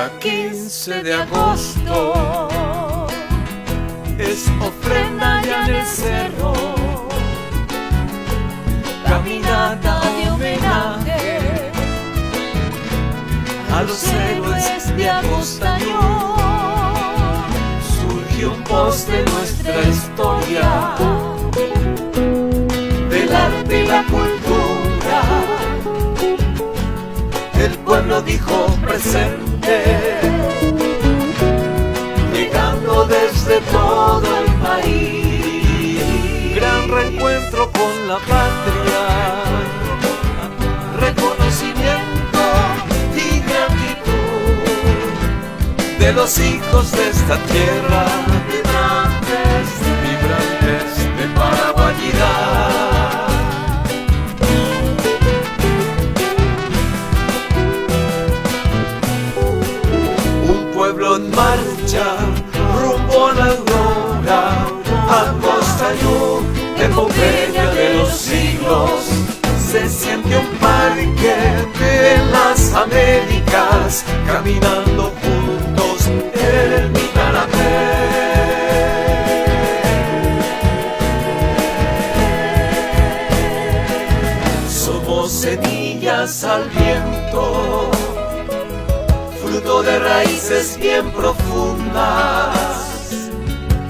día 15 de agosto es ofrenda allá en el cerro, caminata de homenaje a los héroes de Acostaño. Surgió un post de nuestra historia, del arte y la cultura. El pueblo dijo presente, llegando desde todo el país. Gran reencuentro con la patria, reconocimiento y gratitud de los hijos de esta tierra, vibrantes de paraguayidad. Pueblo en marcha, rumbo a la aurora, Acostaño, epopeya de los siglos. Se siente un parque de las Américas, caminando juntos en mi canapé. Somos semillas al viento, fruto de raíces bien profundas,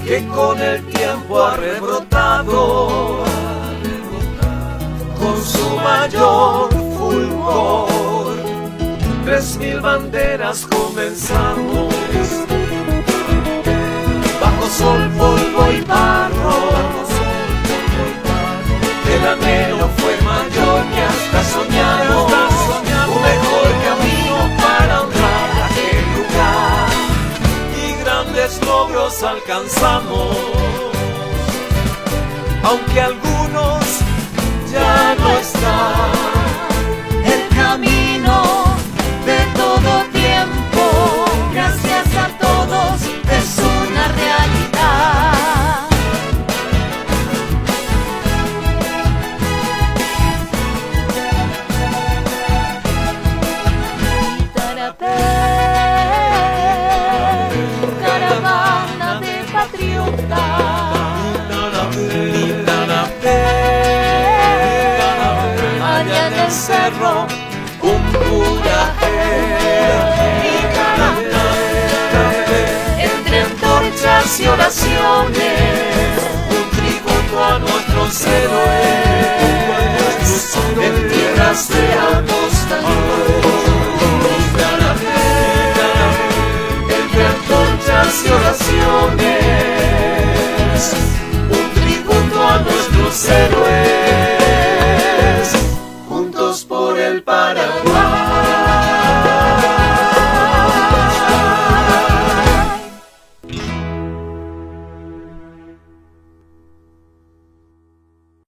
que con el tiempo ha rebrotado con su mayor fulgor. 3000 banderas comenzamos, bajo sol, polvo y barro. El anhelo fue mayor que hasta soñamos un mejor camino para honrar aquel lugar, y grandes logros alcanzamos, aunque algunos ya no están. El camino de todo tiempo, gracias a todos, es una realidad. Caravana de patriotas, allá en el cerro, un puraje y canapé, entre antorchas y oraciones, un tributo a nuestros héroes en tierras de Acostaño. Entre antorchas y oraciones, un tributo a nuestros héroes, juntos por el Paraguay.